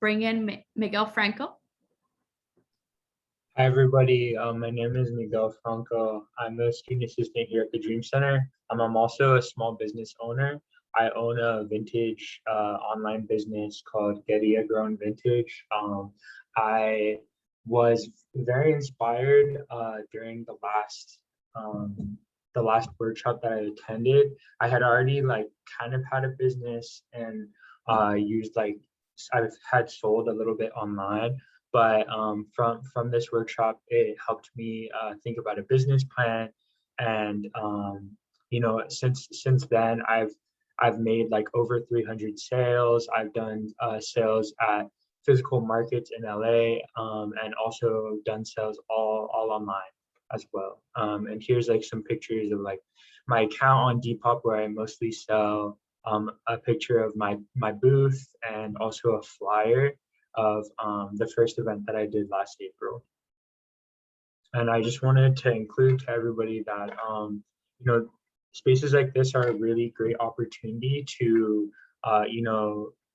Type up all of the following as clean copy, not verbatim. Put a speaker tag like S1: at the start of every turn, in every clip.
S1: bring in Miguel Franco.
S2: Hi, everybody. My name is Miguel Franco. I'm a student assistant here at the Dream Center. I'm also a small business owner. I own a vintage online business called Getty Grown Vintage. I was very inspired during the last workshop that I attended. I had already kind of had a business and used I've had sold a little bit online. But from this workshop, it helped me think about a business plan, and since then I've made over 300 sales. I've done sales at physical markets in LA, and also done sales all online as well. And here's some pictures of my account on Depop where I mostly sell, a picture of my booth, and also a flyer of the first event that I did last April. And I just wanted to include to everybody that spaces like this are a really great opportunity to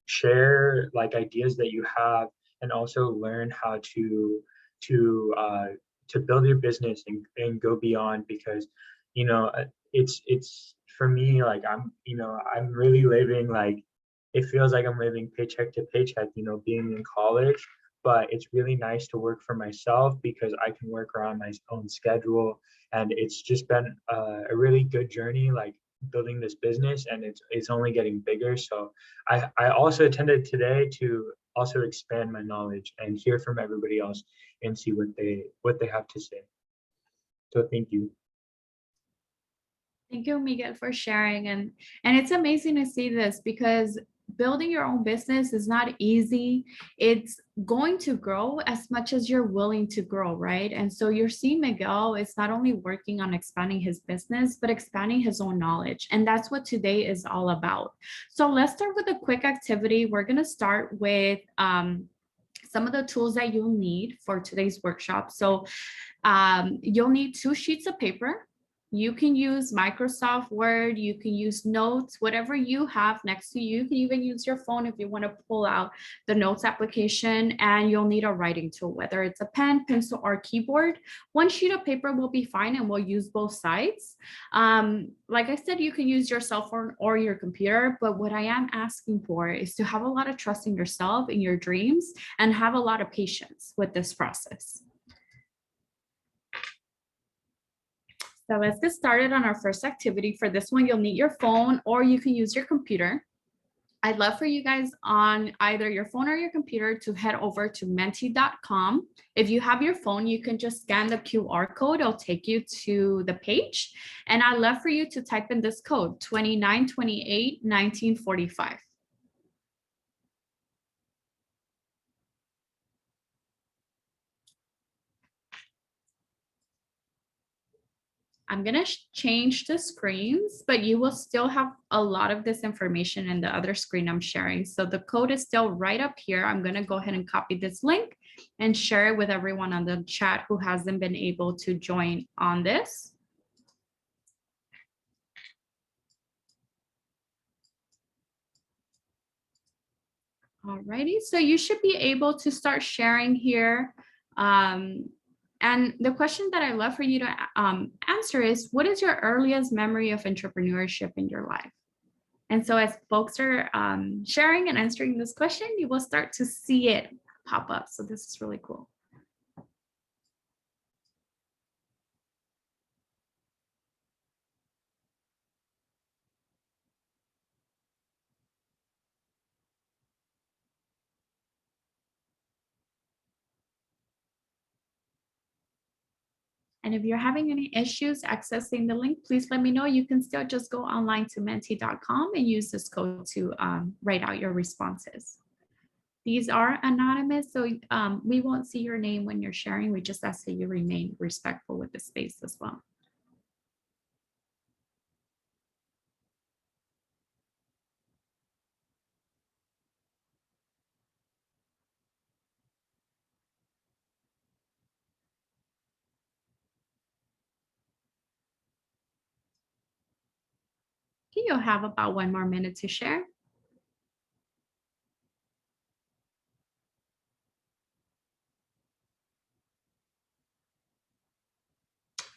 S2: share ideas that you have, and also learn how to build your business and go beyond, because it's for me, I'm really living it feels like I'm living paycheck to paycheck, being in college. But it's really nice to work for myself because I can work around my own schedule. And it's just been a really good journey, building this business, and it's only getting bigger. So I also attended today to also expand my knowledge and hear from everybody else and see what they have to say. So thank you.
S1: Thank you, Miguel, for sharing. And it's amazing to see this, because building your own business is not easy. It's going to grow as much as you're willing to grow, right? And so you're seeing Miguel is not only working on expanding his business, but expanding his own knowledge. And that's what today is all about. So let's start with a quick activity. We're going to start with some of the tools that you'll need for today's workshop. So you'll need 2 sheets of paper. You can use Microsoft Word, you can use notes, whatever you have next to you. You can even use your phone if you want to pull out the notes application, and you'll need a writing tool, whether it's a pen, pencil, or keyboard. 1 sheet of paper will be fine, and we'll use both sides. Like I said, you can use your cell phone or your computer, but what I am asking for is to have a lot of trust in yourself, in your dreams, and have a lot of patience with this process. So let's get started on our first activity. For this one, you'll need your phone, or you can use your computer. I'd love for you guys on either your phone or your computer to head over to menti.com. If you have your phone, you can just scan the QR code. It'll take you to the page. And I'd love for you to type in this code, 2928 1945. I'm going to change the screens, but you will still have a lot of this information in the other screen I'm sharing. So the code is still right up here. I'm going to go ahead and copy this link and share it with everyone on the chat who hasn't been able to join on this. Alrighty, so you should be able to start sharing here. And the question that I'd love for you to answer is, what is your earliest memory of entrepreneurship in your life? And so as folks are sharing and answering this question, you will start to see it pop up. So this is really cool. And if you're having any issues accessing the link, please let me know. You can still just go online to menti.com and use this code to write out your responses. These are anonymous, so we won't see your name when you're sharing. We just ask that you remain respectful with the space as well. You'll have about 1 more minute to share.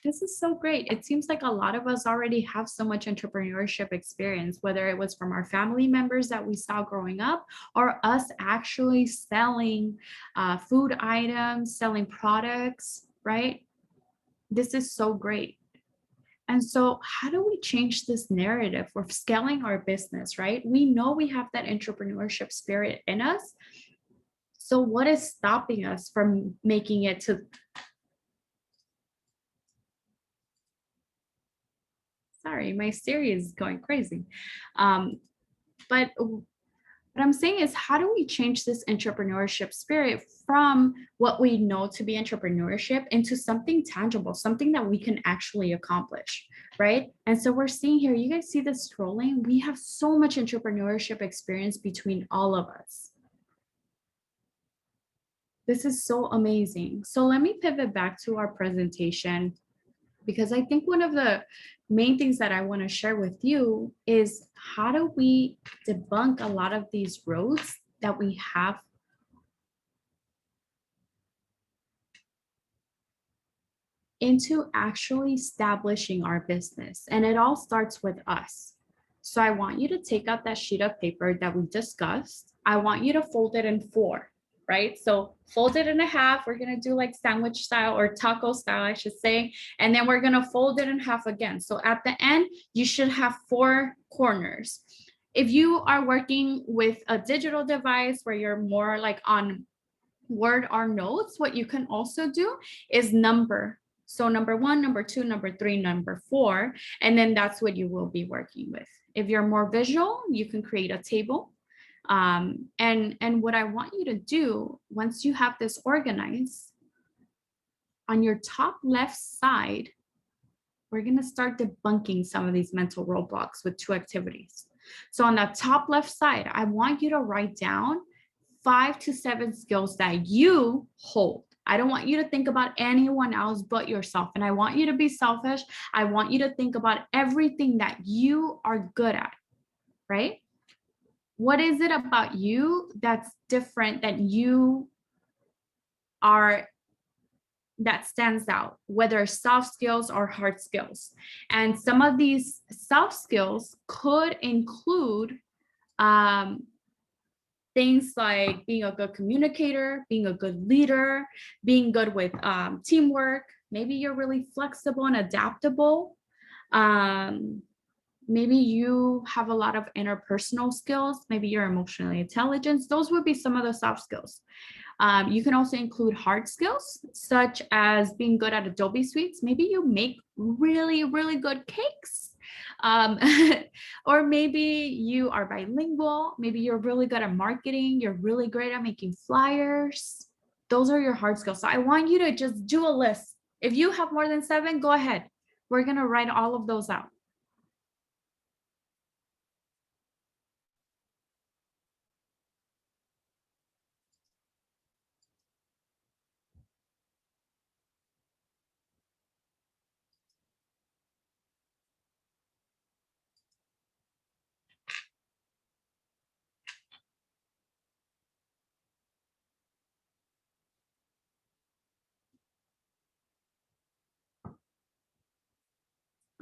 S1: This is so great. It seems like a lot of us already have so much entrepreneurship experience, whether it was from our family members that we saw growing up, or us actually selling food items, selling products, right? This is so great. And so, how do we change this narrative for scaling our business, right? We know we have that entrepreneurship spirit in us. So, what is stopping us from making it to? Sorry, my Siri is going crazy. But what I'm saying is, how do we change this entrepreneurship spirit from what we know to be entrepreneurship into something tangible, something that we can actually accomplish, right? And so we're seeing here, you guys see this scrolling? We have so much entrepreneurship experience between all of us. This is so amazing. So let me pivot back to our presentation, because I think one of the main things that I want to share with you is how do we debunk a lot of these roads that we have into actually establishing our business. And it all starts with us. So I want you to take out that sheet of paper that we discussed. I want you to fold it in four, right? So fold it in a half. We're going to do like sandwich style or taco style, I should say. And then we're going to fold it in half again. So at the end, you should have four corners. If you are working with a digital device where you're more like on Word or notes, what you can also do is number. So number one, number two, number three, number four, and then that's what you will be working with. If you're more visual, you can create a table. And what I want you to do once you have this organized, on your top left side, we're going to start debunking some of these mental roadblocks with two activities. So on the top left side, I want you to write down 5 to 7 skills that you hold. I don't want you to think about anyone else but yourself. And I want you to be selfish. I want you to think about everything that you are good at, right? What is it about you that's different that you are, that stands out, whether soft skills or hard skills? And some of these soft skills could include things like being a good communicator, being a good leader, being good with teamwork. Maybe you're really flexible and adaptable. Maybe you have a lot of interpersonal skills. Maybe you're emotionally intelligent. Those would be some of the soft skills. You can also include hard skills, such as being good at Adobe Suites. Maybe you make really, really good cakes. Or maybe you are bilingual. Maybe you're really good at marketing. You're really great at making flyers. Those are your hard skills. So I want you to just do a list. If you have more than 7, go ahead. We're going to write all of those out.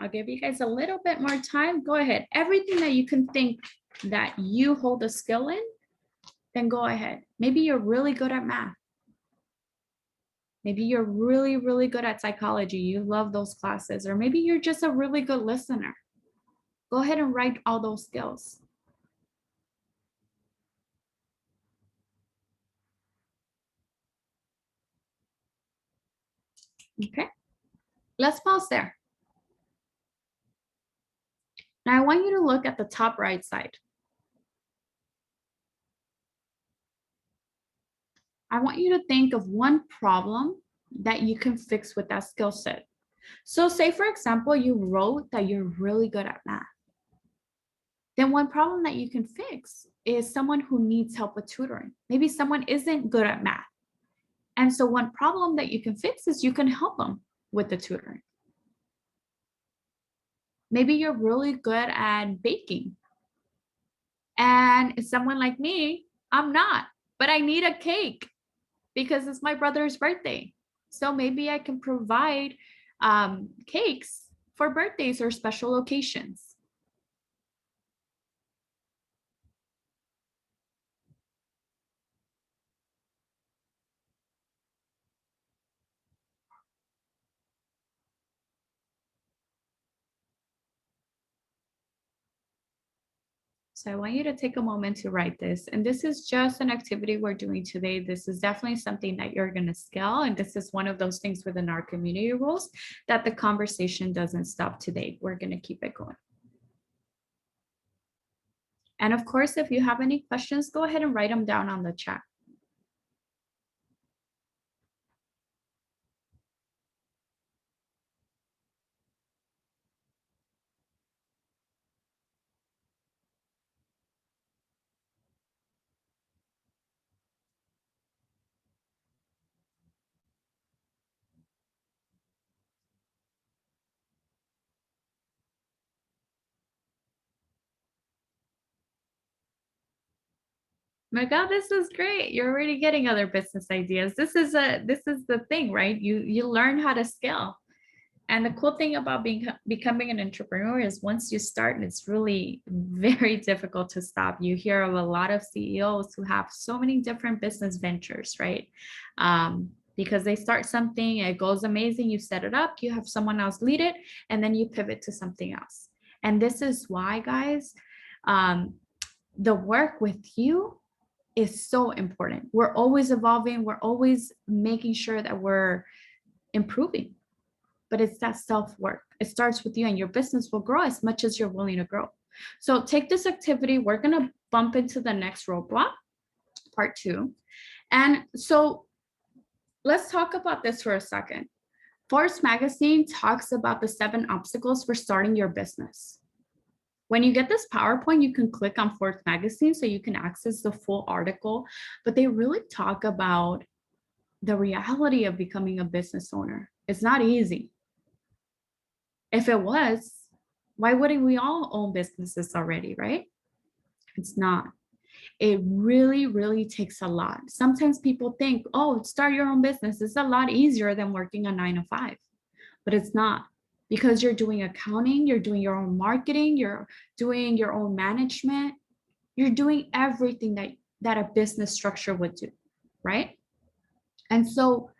S1: I'll give you guys a little bit more time. Go ahead. Everything that you can think that you hold a skill in, then go ahead. Maybe you're really good at math. Maybe you're really, really good at psychology. You love those classes. Or maybe you're just a really good listener. Go ahead and write all those skills. Okay, let's pause there. Now I want you to look at the top right side. I want you to think of one problem that you can fix with that skill set. So say, for example, you wrote that you're really good at math. Then one problem that you can fix is someone who needs help with tutoring. Maybe someone isn't good at math. And so one problem that you can fix is you can help them with the tutoring. Maybe you're really good at baking. And someone like me, I'm not, but I need a cake because it's my brother's birthday. So maybe I can provide cakes for birthdays or special occasions. So I want you to take a moment to write this. And this is just an activity we're doing today. This is definitely something that you're going to scale. And this is one of those things within our community rules that the conversation doesn't stop today. We're going to keep it going. And of course, if you have any questions, go ahead and write them down on the chat. My God, this is great. You're already getting other business ideas. This is the thing, right? You learn how to scale. And the cool thing about becoming an entrepreneur is once you start, it's really very difficult to stop. You hear of a lot of CEOs who have so many different business ventures, right? Because they start something, it goes amazing, you set it up, you have someone else lead it, and then you pivot to something else. And this is why, guys, the work with you is so important. We're always evolving, we're always making sure that we're improving. But it's that self-work. It starts with you, and your business will grow as much as you're willing to grow. So take this activity. We're going to bump into the next roadblock, part 2. And so let's talk about this for a second. Forbes magazine talks about the 7 obstacles for starting your business. When you get this PowerPoint, you can click on Forbes magazine so you can access the full article, but they really talk about the reality of becoming a business owner. It's not easy. If it was, why wouldn't we all own businesses already, right? It's not. It really, really takes a lot. Sometimes people think, oh, start your own business. It's a lot easier than working a 9 to 5, but it's not, because you're doing accounting, you're doing your own marketing, you're doing your own management, you're doing everything that a business structure would do, right? And so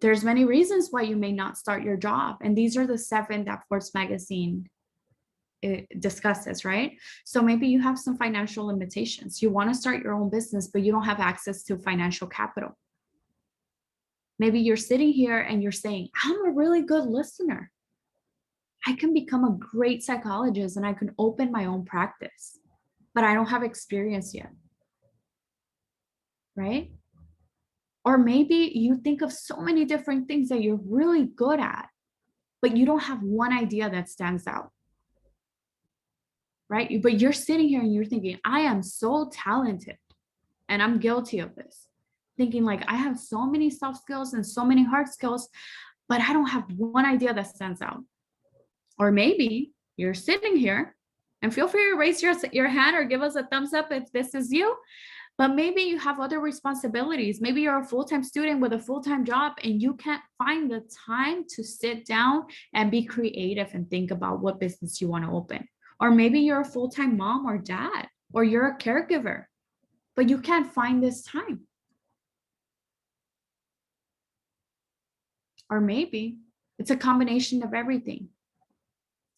S1: there's many reasons why you may not start your job. And these are the 7 that Forbes magazine discusses, right? So maybe you have some financial limitations. You want to start your own business, but you don't have access to financial capital. Maybe you're sitting here and you're saying, I'm a really good listener. I can become a great psychologist and I can open my own practice, but I don't have experience yet, right? Or maybe you think of so many different things that you're really good at, but you don't have one idea that stands out, right? But you're sitting here and you're thinking, I am so talented, and I'm guilty of this, thinking like I have so many soft skills and so many hard skills, but I don't have one idea that stands out. Or maybe you're sitting here, and feel free to raise your hand or give us a thumbs up if this is you. But maybe you have other responsibilities. Maybe you're a full-time student with a full-time job and you can't find the time to sit down and be creative and think about what business you want to open. Or maybe you're a full-time mom or dad, or you're a caregiver, but you can't find this time. Or maybe it's a combination of everything.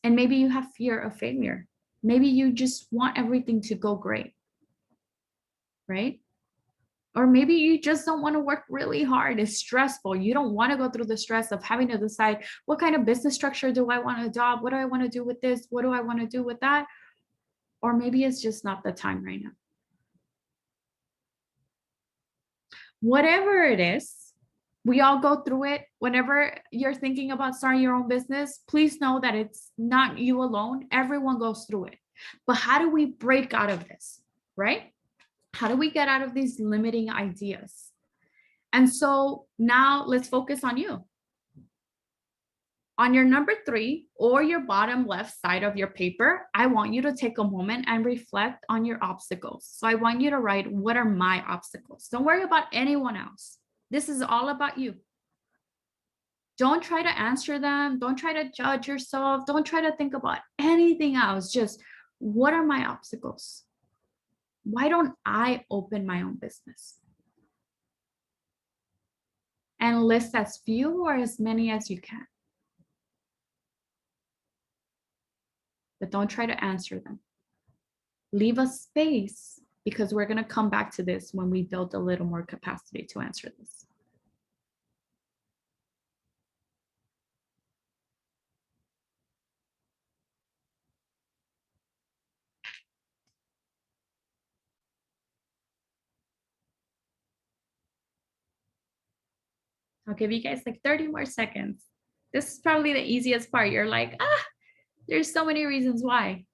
S1: And maybe you have fear of failure. Maybe you just want everything to go great, right? Or maybe you just don't want to work really hard. It's stressful. You don't want to go through the stress of having to decide, what kind of business structure do I want to adopt? What do I want to do with this? What do I want to do with that? Or maybe it's just not the time right now. Whatever it is, we all go through it. Whenever you're thinking about starting your own business, please know that it's not you alone. Everyone goes through it. But how do we break out of this, right? How do we get out of these limiting ideas? And so now let's focus on you. On your number 3 or your bottom left side of your paper, I want you to take a moment and reflect on your obstacles. So I want you to write, what are my obstacles? Don't worry about anyone else. This is all about you. Don't try to answer them. Don't try to judge yourself. Don't try to think about anything else. Just, what are my obstacles? Why don't I open my own business? And list as few or as many as you can. But don't try to answer them. Leave a space, because we're going to come back to this when we build a little more capacity to answer this. I'll give you guys like 30 more seconds. This is probably the easiest part. You're like, there's so many reasons why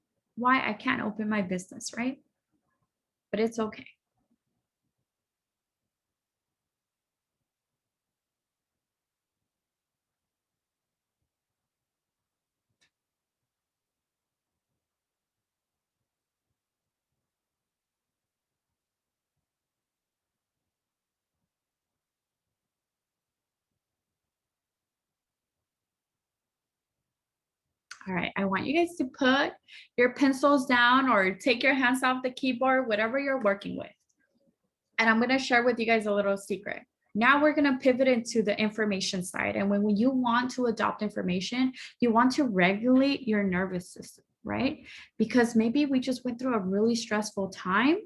S1: I can't open my business, right? But it's okay. All right, I want you guys to put your pencils down or take your hands off the keyboard, whatever you're working with. And I'm going to share with you guys a little secret. Now we're going to pivot into the information side. And when you want to adopt information, you want to regulate your nervous system, right? Because maybe we just went through a really stressful time,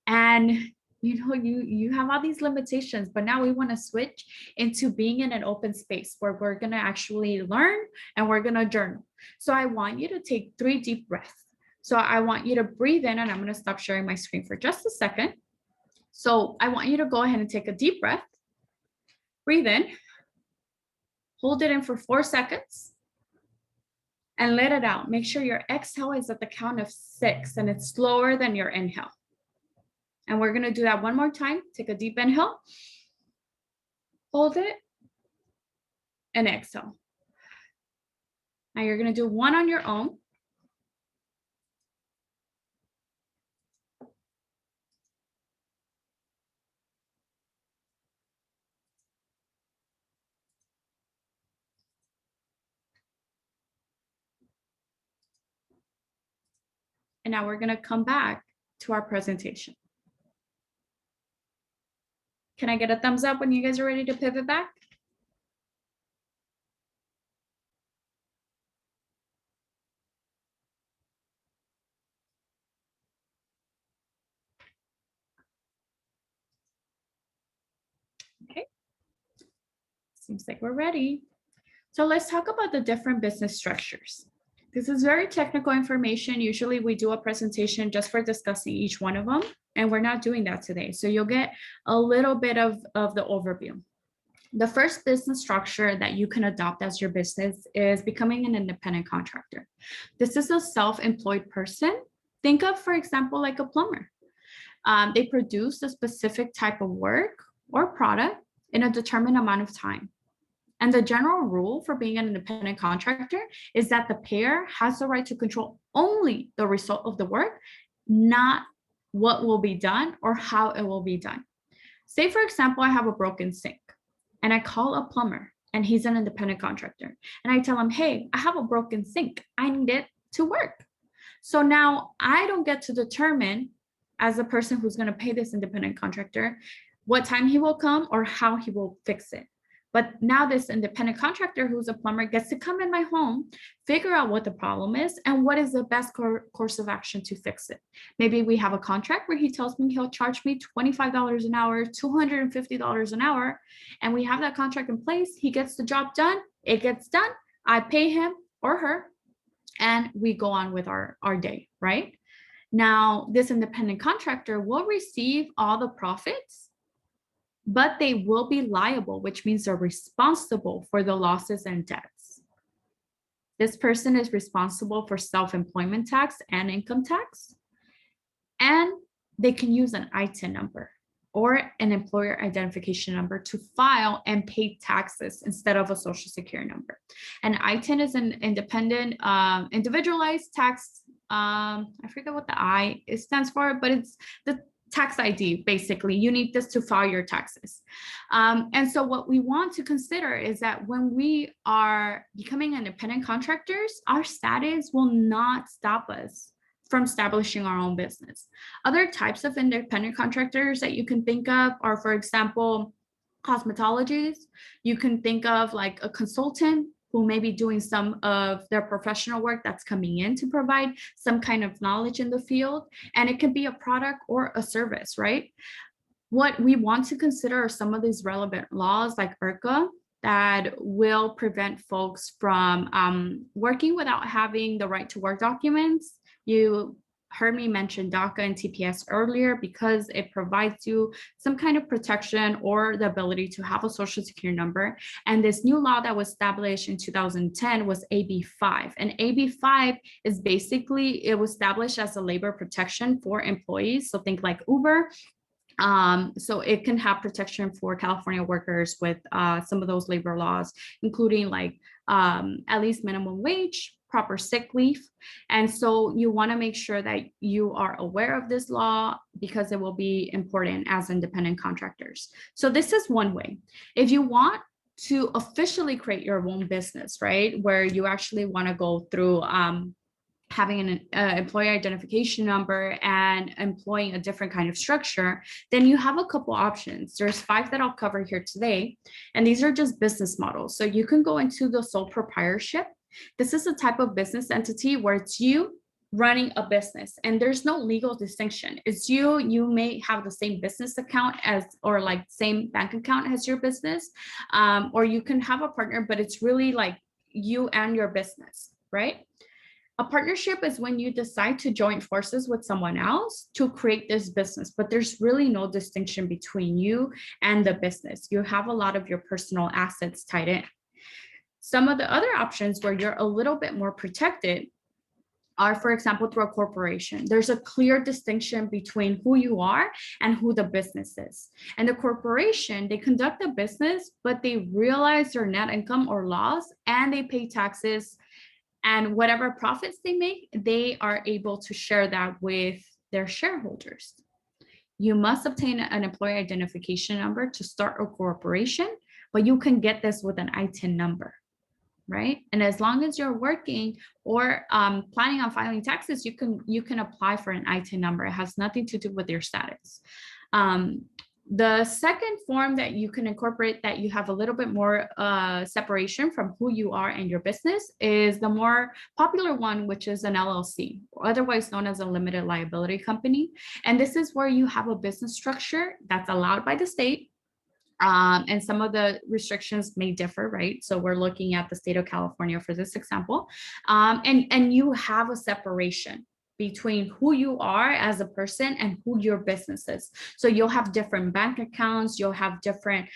S1: and you have all these limitations, but now we want to switch into being in an open space where we're going to actually learn and we're going to journal. So I want you to take 3 deep breaths. So I want you to breathe in, and I'm going to stop sharing my screen for just a second. So I want you to go ahead and take a deep breath, breathe in, hold it in for 4 seconds, and let it out. Make sure your exhale is at the count of 6 and it's slower than your inhale. And we're going to do that one more time. Take a deep inhale, hold it, and exhale. Now you're going to do one on your own. And now we're going to come back to our presentation. Can I get a thumbs up when you guys are ready to pivot back? Okay. Seems like we're ready. So let's talk about the different business structures. This is very technical information. Usually we do a presentation just for discussing each one of them, and we're not doing that today. So you'll get a little bit of the overview. The first business structure that you can adopt as your business is becoming an independent contractor. This is a self-employed person. Think of, for example, like a plumber. They produce a specific type of work or product in a determined amount of time. And the general rule for being an independent contractor is that the payer has the right to control only the result of the work, not what will be done or how it will be done. Say, for example, I have a broken sink and I call a plumber and he's an independent contractor. And I tell him, hey, I have a broken sink. I need it to work. So now I don't get to determine, as a person who's going to pay this independent contractor, what time he will come or how he will fix it. But now this independent contractor who's a plumber gets to come in my home, figure out what the problem is and what is the best course of action to fix it. Maybe we have a contract where he tells me he'll charge me $25 an hour, $250 an hour, and we have that contract in place. He gets the job done, it gets done, I pay him or her, and we go on with our day, right? Now, this independent contractor will receive all the profits, but they will be liable, which means they're responsible for the losses and debts. This person is responsible for self-employment tax and income tax, and they can use an ITIN number or an employer identification number to file and pay taxes instead of a social security number. And ITIN is an independent, individualized tax. I forget what the I stands for, but it's the tax ID, basically. You need this to file your taxes. And so what we want to consider is that when we are becoming independent contractors, our status will not stop us from establishing our own business. Other types of independent contractors that you can think of are, for example, cosmetologists. You can think of like a consultant who may be doing some of their professional work that's coming in to provide some kind of knowledge in the field. And it could be a product or a service, right? What we want to consider are some of these relevant laws like IRCA that will prevent folks from working without having the right to work documents. You heard me mention DACA and TPS earlier because it provides you some kind of protection or the ability to have a social security number. And this new law that was established in 2010 was AB5. And AB5 is basically, it was established as a labor protection for employees. So think like Uber. So it can have protection for California workers with some of those labor laws, including like at least minimum wage, proper sick leave. And so you want to make sure that you are aware of this law because it will be important as independent contractors. So this is one way. If you want to officially create your own business, right, where you actually want to go through having an employee identification number and employing a different kind of structure, then you have a couple options. There's 5 that I'll cover here today. And these are just business models. So you can go into the sole proprietorship. This is a type of business entity where it's you running a business and there's no legal distinction. It's you may have the same business account as, or like same bank account as your business, or you can have a partner, but it's really like you and your business, right? A partnership is when you decide to join forces with someone else to create this business, but there's really no distinction between you and the business. You have a lot of your personal assets tied in. Some of the other options where you're a little bit more protected are, for example, through a corporation. There's a clear distinction between who you are and who the business is. And the corporation, they conduct a business, but they realize their net income or loss and they pay taxes, and whatever profits they make, they are able to share that with their shareholders. You must obtain an employee identification number to start a corporation, but you can get this with an ITIN number, right? And as long as you're working or planning on filing taxes, you can apply for an ITIN number. It has nothing to do with your status. The second form that you can incorporate that you have a little bit more separation from who you are and your business is the more popular one, which is an LLC, otherwise known as a limited liability company. And this is where you have a business structure that's allowed by the state. And some of the restrictions may differ, right? So we're looking at the state of California for this example. And you have a separation between who you are as a person and who your business is. So you'll have different bank accounts, you'll have different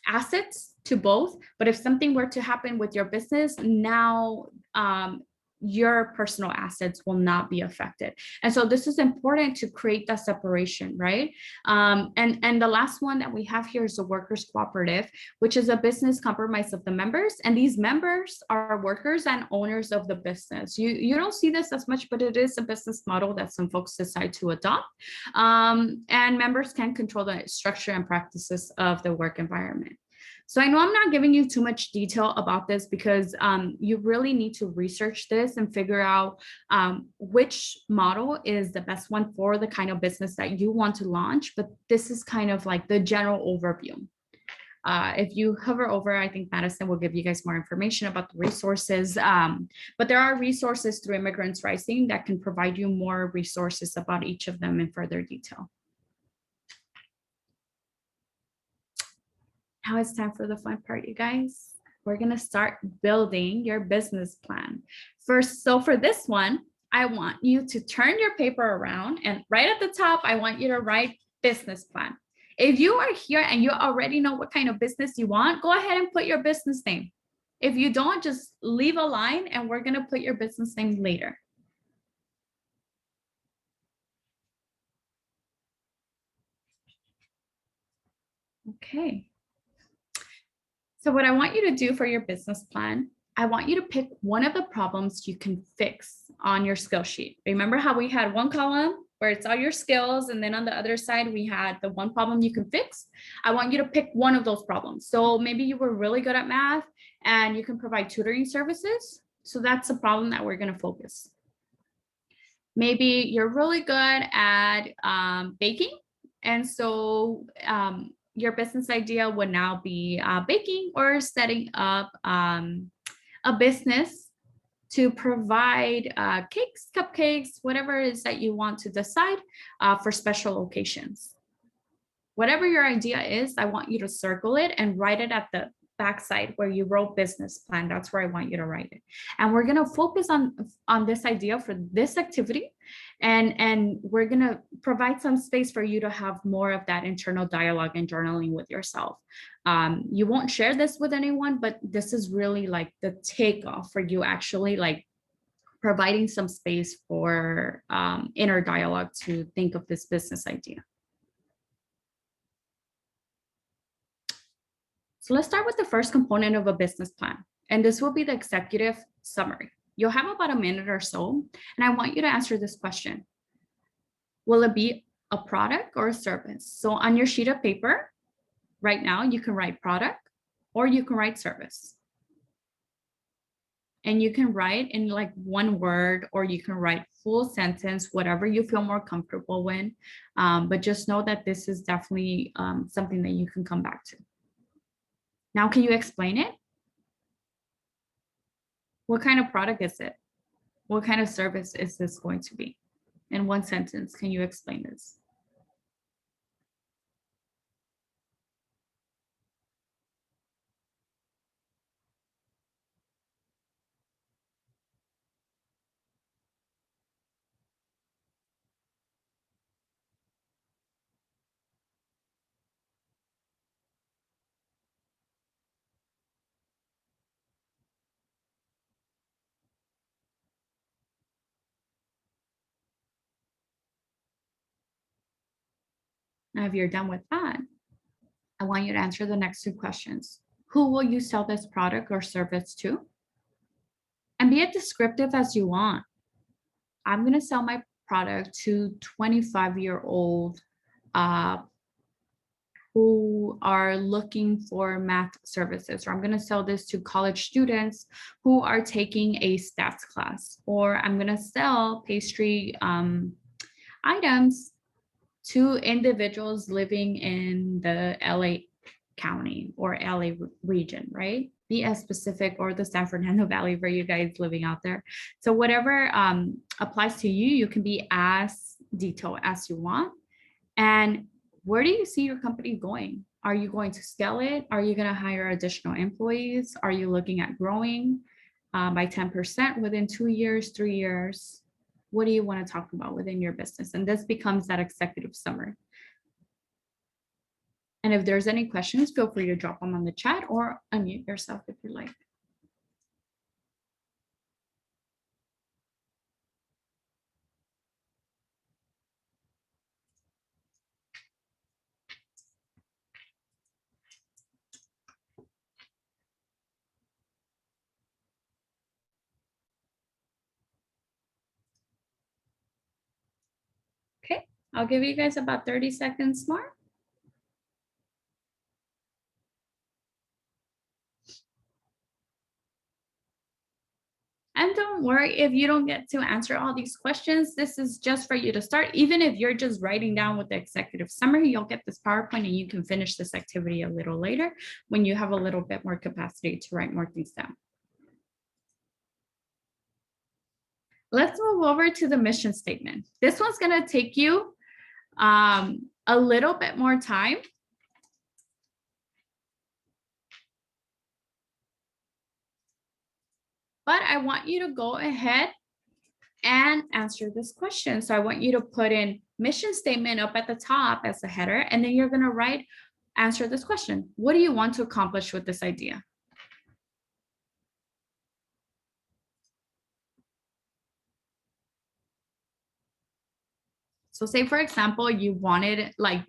S1: assets to both. But if something were to happen with your business, now your personal assets will not be affected. And so this is important to create that separation, right? And the last one that we have here is the workers cooperative, which is a business compromise of the members. And these members are workers and owners of the business. You don't see this as much, but it is a business model that some folks decide to adopt. And members can control the structure and practices of the work environment. So I know I'm not giving you too much detail about this because you really need to research this and figure out which model is the best one for the kind of business that you want to launch. But this is kind of like the general overview. If you hover over, I think Madison will give you guys more information about the resources. But there are resources through Immigrants Rising that can provide you more resources about each of them in further detail. Now it's time for the fun part, you guys. We're gonna start building your business plan. First, so for this one, I want you to turn your paper around and right at the top, I want you to write business plan. If you are here and you already know what kind of business you want, go ahead and put your business name. If you don't, just leave a line and we're gonna put your business name later. Okay. So what I want you to do for your business plan, I want you to pick one of the problems you can fix on your skill sheet. Remember how we had one column where it's all your skills. And then on the other side, we had the one problem you can fix. I want you to pick one of those problems. So maybe you were really good at math and you can provide tutoring services. So that's a problem that we're going to focus. Maybe you're really good at baking. And so your business idea would now be baking or setting up a business to provide cakes, cupcakes, whatever it is that you want to decide for special occasions. Whatever your idea is, I want you to circle it and write it at the backside where you wrote business plan. That's where I want you to write it. And we're going to focus on this idea for this activity. And we're going to provide some space for you to have more of that internal dialogue and journaling with yourself. You won't share this with anyone, but this is really like the takeoff for you actually like providing some space for inner dialogue to think of this business idea. So let's start with the first component of a business plan. And this will be the executive summary. You'll have about a minute or so. And I want you to answer this question. Will it be a product or a service? So on your sheet of paper, right now, you can write product or you can write service. And you can write in like one word or you can write full sentence, whatever you feel more comfortable with. But just know that this is definitely something that you can come back to. Now, can you explain it? What kind of product is it? What kind of service is this going to be? In one sentence, can you explain this? Now, if you're done with that, I want you to answer the next two questions. Who will you sell this product or service to? And be as descriptive as you want. I'm going to sell my product to 25-year-old who are looking for math services, or I'm going to sell this to college students who are taking a stats class, or I'm going to sell pastry items to individuals living in the LA County or LA region, right? Be as specific, or the San Fernando Valley for you guys living out there. So whatever applies to you, you can be as detailed as you want. And where do you see your company going? Are you going to scale it? Are you going to hire additional employees? Are you looking at growing by 10% within 2 years, 3 years? What do you want to talk about within your business? And this becomes that executive summary. And if there's any questions, feel free to drop them on the chat or unmute yourself if you like. Okay, I'll give you guys about 30 seconds more. And don't worry if you don't get to answer all these questions. This is just for you to start. Even if you're just writing down with the executive summary, you'll get this PowerPoint and you can finish this activity a little later when you have a little bit more capacity to write more things down. Let's move over to the mission statement. This one's going to take you a little bit more time. But I want you to go ahead and answer this question. So I want you to put in mission statement up at the top as a header, and then you're going to write, answer this question. What do you want to accomplish with this idea? So say, for example, you wanted, like,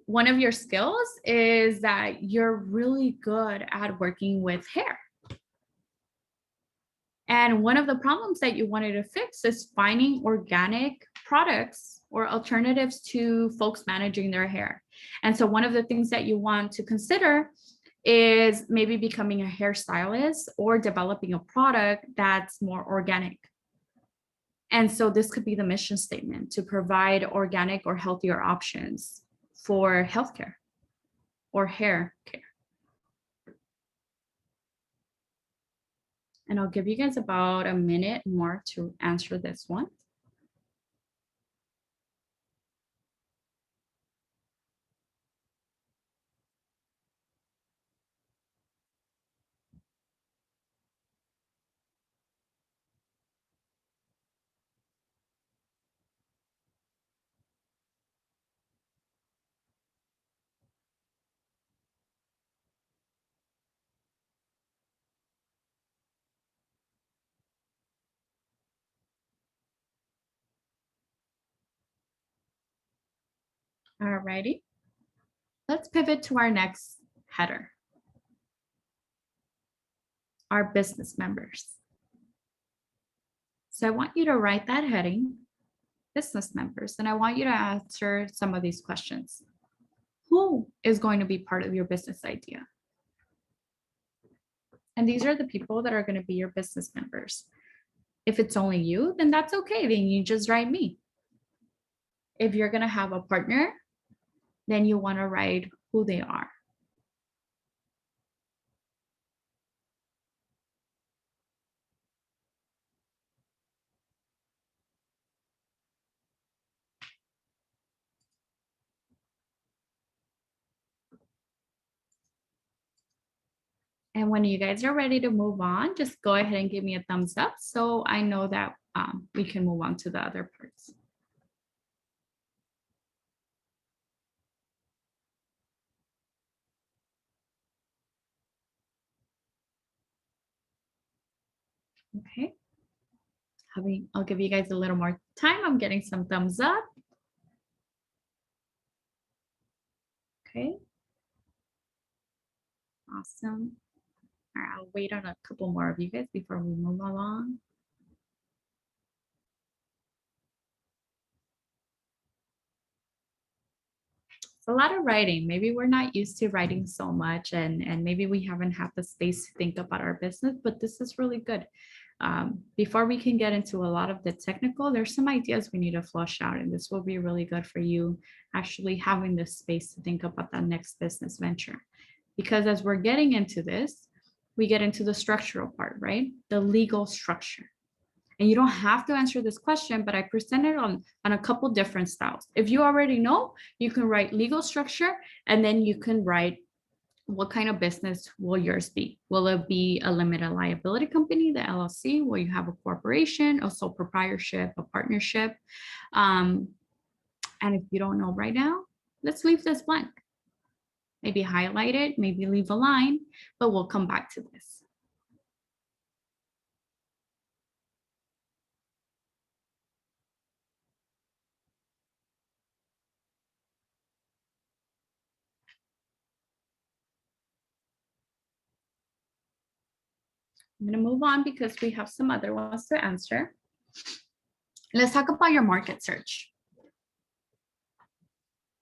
S1: one of your skills is that you're really good at working with hair. And one of the problems that you wanted to fix is finding organic products or alternatives to folks managing their hair. And so one of the things that you want to consider is maybe becoming a hairstylist or developing a product that's more organic. And so this could be the mission statement, to provide organic or healthier options for healthcare or hair care. And I'll give you guys about a minute more to answer this one. All righty. Let's pivot to our next header, our business members. So I want you to write that heading, business members, and I want you to answer some of these questions. Who is going to be part of your business idea? And these are the people that are going to be your business members. If it's only you, then that's okay. Then you just write me. If you're going to have a partner, then you want to write who they are. And when you guys are ready to move on, just go ahead and give me a thumbs up so I know that we can move on to the other parts. Okay. I'll give you guys a little more time. I'm getting some thumbs up. Okay. Awesome. All right, I'll wait on a couple more of you guys before we move along. It's a lot of writing. Maybe we're not used to writing so much, and maybe we haven't had the space to think about our business, but this is really good. Before we can get into a lot of the technical, there's some ideas we need to flush out, and this will be really good for you actually having this space to think about that next business venture. Because as we're getting into this, we get into the structural part, right? The legal structure. And you don't have to answer this question, but I presented on a couple different styles. If you already know, you can write legal structure, and then you can write what kind of business will yours be? Will it be a limited liability company, the LLC? Will you have a corporation, a sole proprietorship, a partnership? And if you don't know right now, let's leave this blank. Maybe highlight it, maybe leave a line, but we'll come back to this. I'm going to move on because we have some other ones to answer. Let's talk about your market search.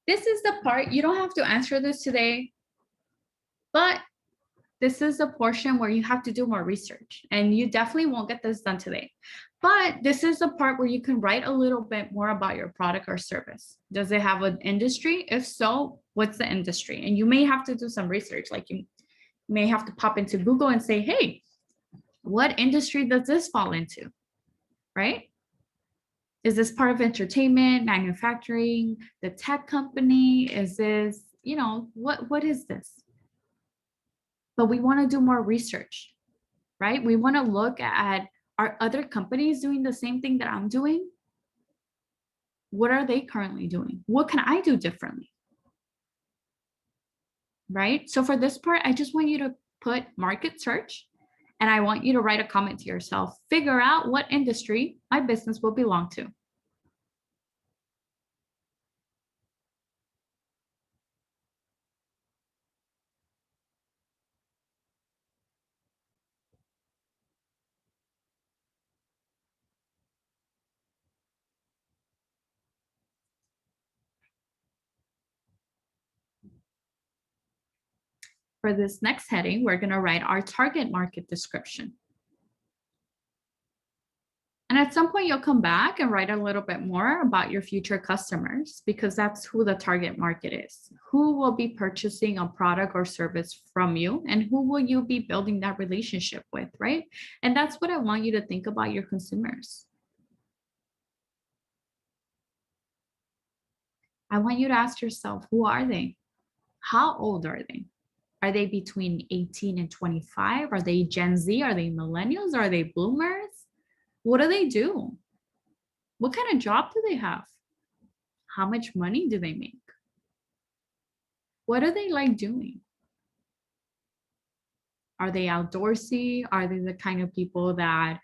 S1: This is the part, you don't have to answer this today, but this is a portion where you have to do more research, and you definitely won't get this done today. But this is the part where you can write a little bit more about your product or service. Does it have an industry? If so, what's the industry? And you may have to do some research, like you may have to pop into Google and say, hey, what industry does this fall into, right? Is this part of entertainment, manufacturing, the tech company? Is this, what is this? But we want to do more research, right? We want to look at, are other companies doing the same thing that I'm doing? What are they currently doing? What can I do differently? Right? So for this part, I just want you to put market search, and I want you to write a comment to yourself, figure out what industry my business will belong to. For this next heading, we're going to write our target market description. And at some point, you'll come back and write a little bit more about your future customers, because that's who the target market is. Who will be purchasing a product or service from you, and who will you be building that relationship with, right? And that's what I want you to think about your consumers. I want you to ask yourself, who are they? How old are they? Are they between 18 and 25? Are they Gen Z? Are they millennials? Are they boomers? What do they do? What kind of job do they have? How much money do they make? What do they like doing? Are they outdoorsy? Are they the kind of people that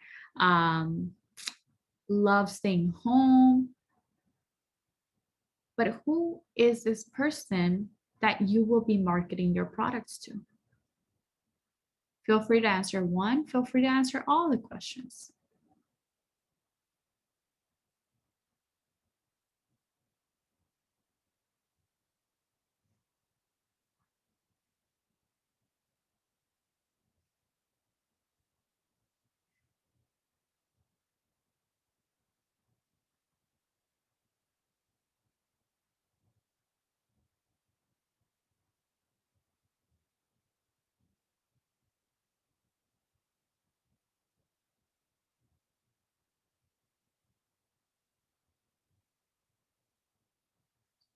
S1: love staying home? But who is this person that you will be marketing your products to? Feel free to answer one. Feel free to answer all the questions.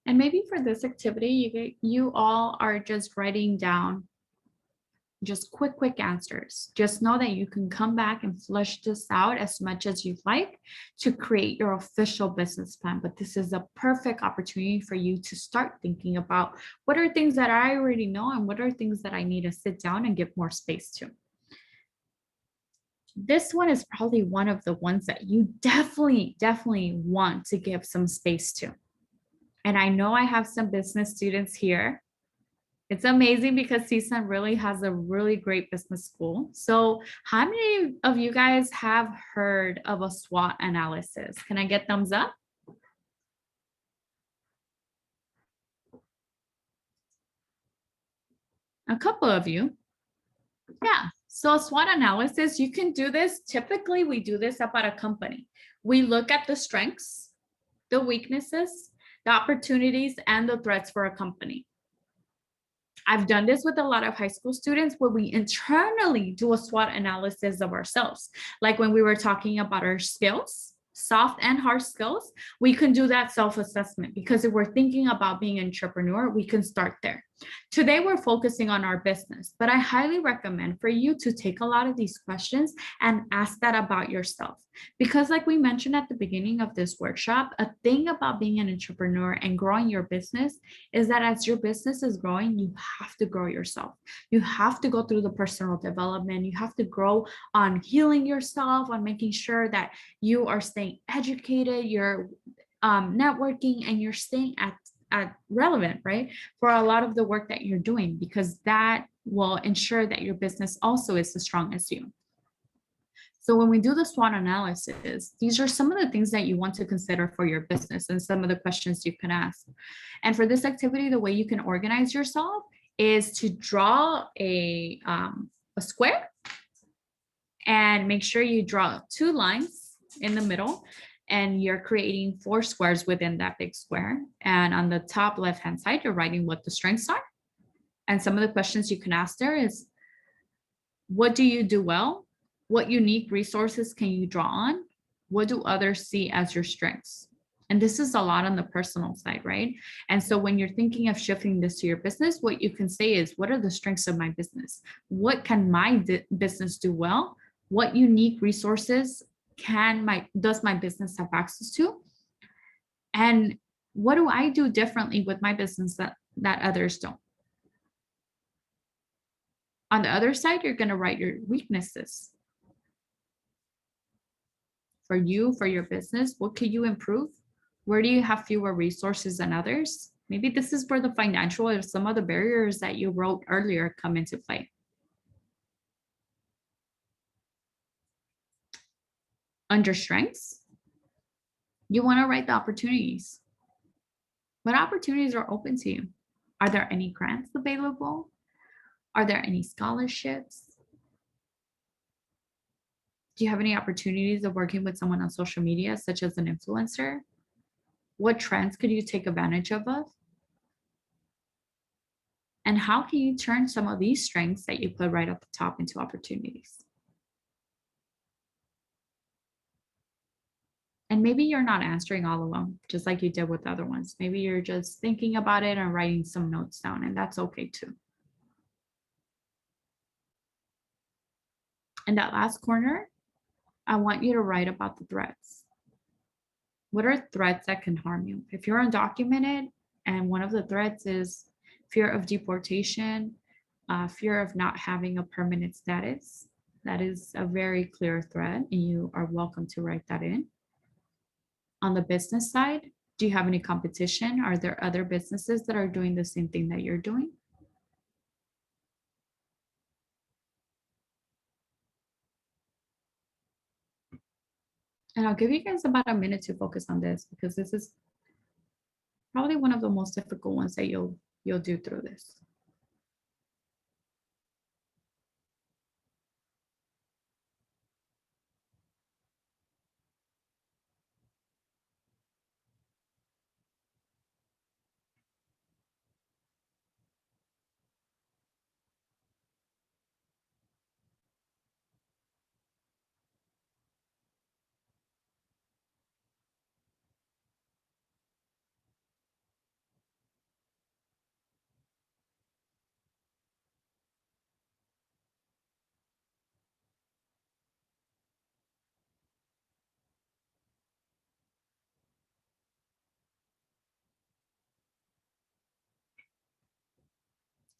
S1: And maybe for this activity, you all are just writing down just quick answers. Just know that you can come back and flesh this out as much as you'd like to create your official business plan. But this is a perfect opportunity for you to start thinking about what are things that I already know and what are things that I need to sit down and give more space to. This one is probably one of the ones that you definitely want to give some space to. And I know I have some business students here. It's amazing because CSUN really has a really great business school. So how many of you guys have heard of a SWOT analysis? Can I get thumbs up? A couple of you. Yeah. So SWOT analysis, you can do this. Typically, we do this up at a company. We look at the strengths, the weaknesses, the opportunities, and the threats for a company. I've done this with a lot of high school students where we internally do a SWOT analysis of ourselves. Like when we were talking about our skills, soft and hard skills, we can do that self-assessment, because if we're thinking about being an entrepreneur, we can start there. Today, we're focusing on our business, but I highly recommend for you to take a lot of these questions and ask that about yourself. Because like we mentioned at the beginning of this workshop, a thing about being an entrepreneur and growing your business is that as your business is growing, you have to grow yourself. You have to go through the personal development. You have to grow on healing yourself, on making sure that you are staying educated, you're networking, and you're staying at relevant, right? For a lot of the work that you're doing, because that will ensure that your business also is as strong as you. So when we do the SWOT analysis, these are some of the things that you want to consider for your business and some of the questions you can ask. And for this activity, the way you can organize yourself is to draw a square and make sure you draw 2 lines in the middle, and you're creating 4 squares within that big square. And on the top left-hand side, you're writing what the strengths are. And some of the questions you can ask there is, what do you do well? What unique resources can you draw on? What do others see as your strengths? And this is a lot on the personal side, right? And so when you're thinking of shifting this to your business, what you can say is, what are the strengths of my business? What can my business do well? What unique resources does my business have access to? And what do I do differently with my business that others don't? On the other side, you're going to write your weaknesses. For you, for your business, what could you improve? Where do you have fewer resources than others? Maybe this is where the financial or some of the barriers that you wrote earlier come into play. Under strengths, you want to write the opportunities. What opportunities are open to you? Are there any grants available? Are there any scholarships? Do you have any opportunities of working with someone on social media, such as an influencer? What trends could you take advantage of? And how can you turn some of these strengths that you put right at the top into opportunities? And maybe you're not answering all of them, just like you did with the other ones. Maybe you're just thinking about it and writing some notes down, and that's okay too. In that last corner, I want you to write about the threats. What are threats that can harm you? If you're undocumented and one of the threats is fear of deportation, fear of not having a permanent status, that is a very clear threat, and you are welcome to write that in. On the business side, do you have any competition? Are there other businesses that are doing the same thing that you're doing? And I'll give you guys about a minute to focus on this, because this is probably one of the most difficult ones that you'll do through this.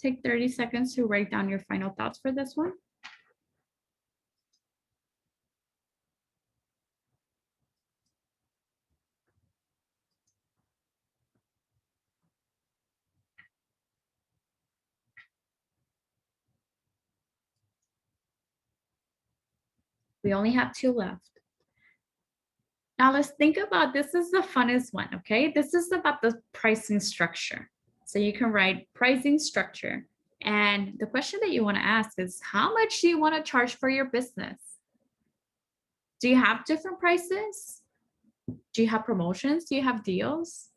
S1: Take 30 seconds to write down your final thoughts for this one. We only have 2 left. Now let's think about, this is the funnest one, okay? This is about the pricing structure. So you can write pricing structure. And the question that you want to ask is, how much do you want to charge for your business? Do you have different prices? Do you have promotions? Do you have deals?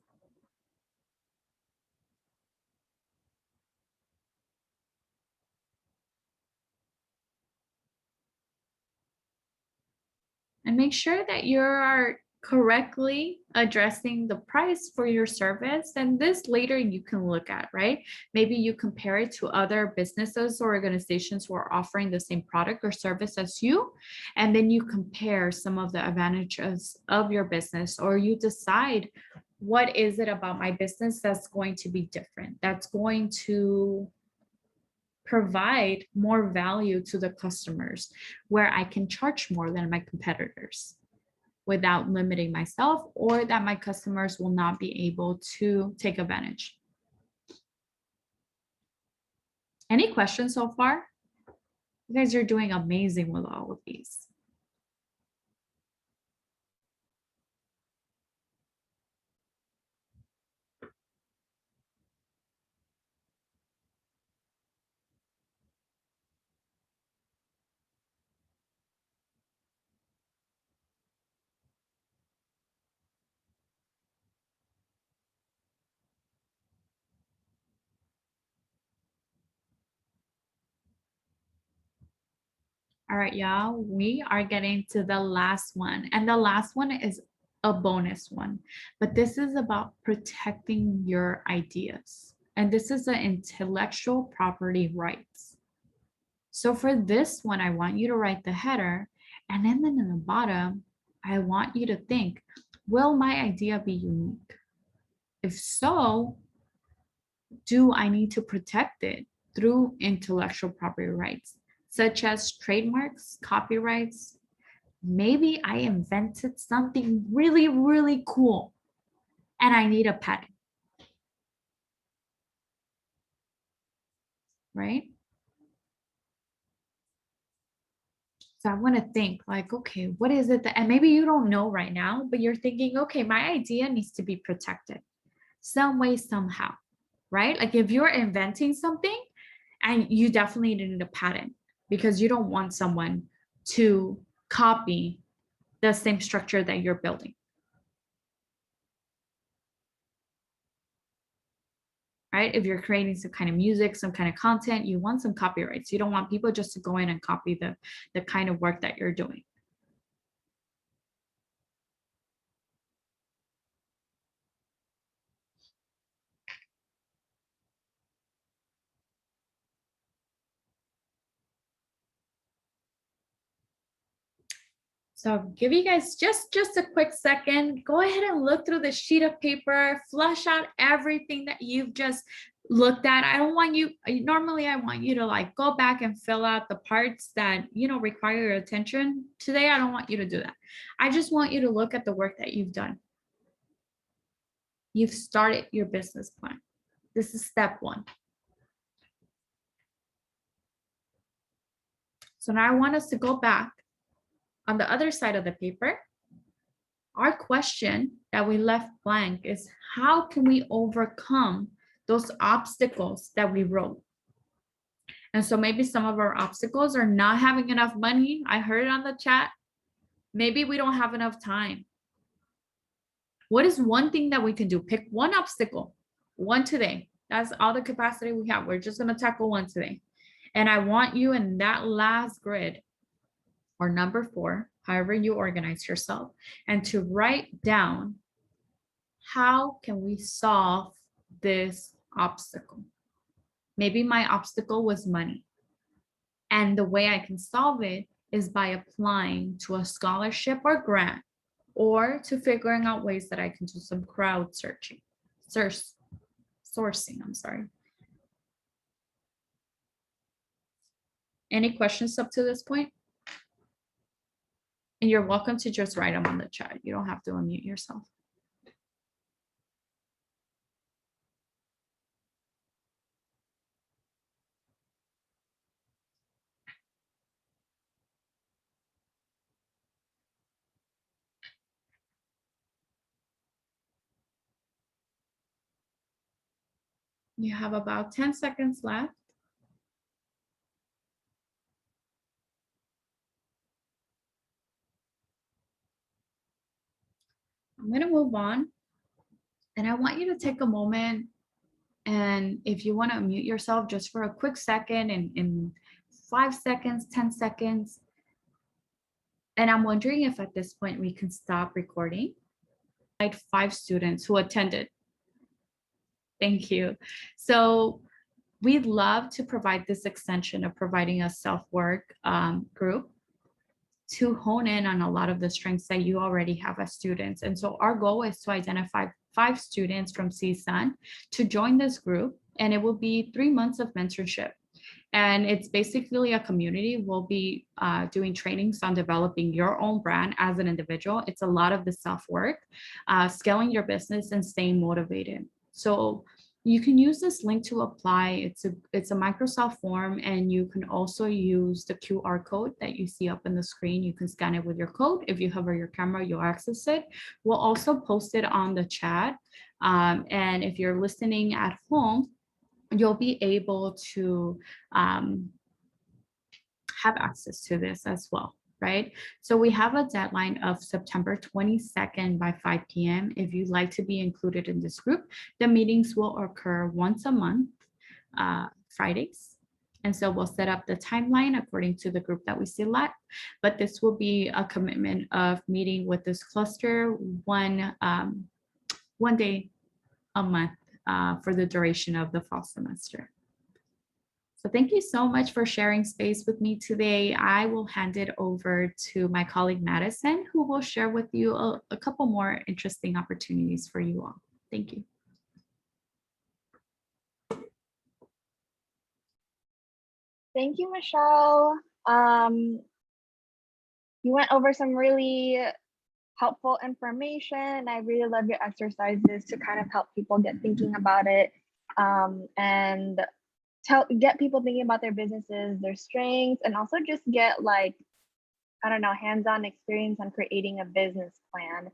S1: And make sure that you are correctly addressing the price for your service. And this later you can look at, right? Maybe you compare it to other businesses or organizations who are offering the same product or service as you. And then you compare some of the advantages of your business, or you decide, what is it about my business that's going to be different, that's going to provide more value to the customers, where I can charge more than my competitors without limiting myself, or that my customers will not be able to take advantage. Any questions so far? You guys are doing amazing with all of these. All right, y'all, we are getting to the last one. And the last one is a bonus one, but this is about protecting your ideas. And this is the intellectual property rights. So for this one, I want you to write the header, and then in the bottom, I want you to think, will my idea be unique? If so, do I need to protect it through intellectual property rights, such as trademarks, copyrights? Maybe I invented something really, really cool and I need a patent, right? So I want to think like, okay, what is it that, and maybe you don't know right now, but you're thinking, okay, my idea needs to be protected some way, somehow, right? Like if you're inventing something And you definitely need a patent because you don't want someone to copy the same structure that you're building. Right? If you're creating some kind of music, some kind of content, you want some copyrights. You don't want people just to go in and copy the kind of work that you're doing. So I'll give you guys just a quick second. Go ahead and look through the sheet of paper, flush out everything that you've just looked at. I don't want you, normally I want you to like go back and fill out the parts that, you know, require your attention. Today, I don't want you to do that. I just want you to look at the work that you've done. You've started your business plan. This is step one. So now I want us to go back on the other side of the paper. Our question that we left blank is, how can we overcome those obstacles that we wrote? And so maybe some of our obstacles are not having enough money. I heard it on the chat. Maybe we don't have enough time. What is one thing that we can do? Pick one obstacle, one today. That's all the capacity we have. We're just going to tackle one today. And I want you in that last grid, or number 4, however you organize yourself, and to write down, how can we solve this obstacle? Maybe my obstacle was money. And the way I can solve it is by applying to a scholarship or grant, or to figuring out ways that I can do some crowd sourcing, I'm sorry. Any questions up to this point? And you're welcome to just write them on the chat. You don't have to unmute yourself. You have about 10 seconds left. I'm going to move on. And I want you to take a moment. And if you want to unmute yourself just for a quick second, in 5 seconds, 10 seconds. And I'm wondering if at this point we can stop recording. I had 5 students who attended. Thank you. So we'd love to provide this extension of providing a self-work group to hone in on a lot of the strengths that you already have as students. And so our goal is to identify 5 students from CSUN to join this group, and it will be 3 months of mentorship. And it's basically a community. We'll be doing trainings on developing your own brand as an individual. It's a lot of the self-work, scaling your business and staying motivated. So you can use this link to apply. It's a Microsoft form, and you can also use the QR code that you see up in the screen. You can scan it with your code. If you hover your camera, you'll access it. We'll also post it on the chat. And if you're listening at home, you'll be able to have access to this as well, right? So we have a deadline of September 22nd by 5 p.m. If you'd like to be included in this group, the meetings will occur once a month, Fridays. And so we'll set up the timeline according to the group that we select, but this will be a commitment of meeting with this cluster one day a month for the duration of the fall semester. So thank you so much for sharing space with me today. I will hand it over to my colleague Madison, who will share with you a couple more interesting opportunities for you all. Thank you.
S3: Thank you, Michelle. You went over some really helpful information. I really love your exercises to kind of help people get thinking about it, and get people thinking about their businesses, their strengths, and also just get, like, I don't know, hands-on experience on creating a business plan.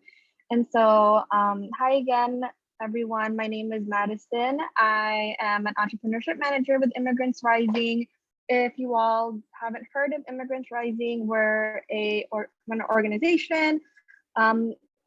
S3: And so hi again, everyone. My name is Madison. I am an entrepreneurship manager with Immigrants Rising. If you all haven't heard of Immigrants Rising, we're an organization.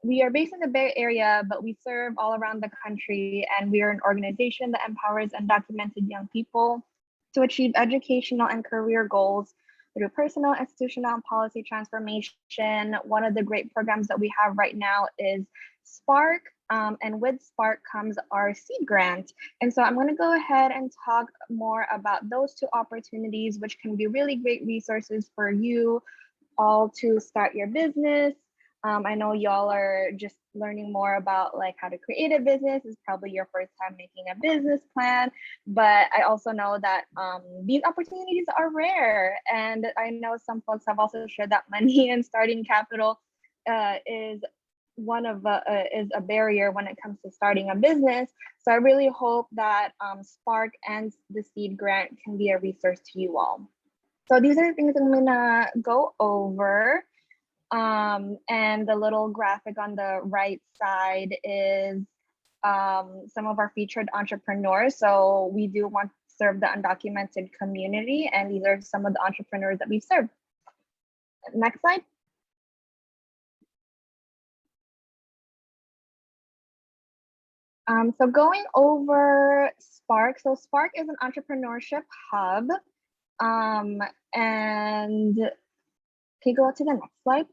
S3: We are based in the Bay Area, but we serve all around the country, and we are an organization that empowers undocumented young people to achieve educational and career goals through personal, institutional, and policy transformation. One of the great programs that we have right now is Spark, and with Spark comes our seed grant. And so I'm going to go ahead and talk more about those two opportunities, which can be really great resources for you all to start your business. I know y'all are just learning more about like how to create a business. It's probably your first time making a business plan, but I also know that these opportunities are rare. And I know some folks have also shared that money and starting capital is a barrier when it comes to starting a business. So I really hope that Spark and the seed grant can be a resource to you all. So these are the things I'm gonna go over. And the little graphic on the right side is some of our featured entrepreneurs. So we do want to serve the undocumented community, and these are some of the entrepreneurs that we've served. Next slide. So going over Spark. So Spark is an entrepreneurship hub. And can you go to the next slide?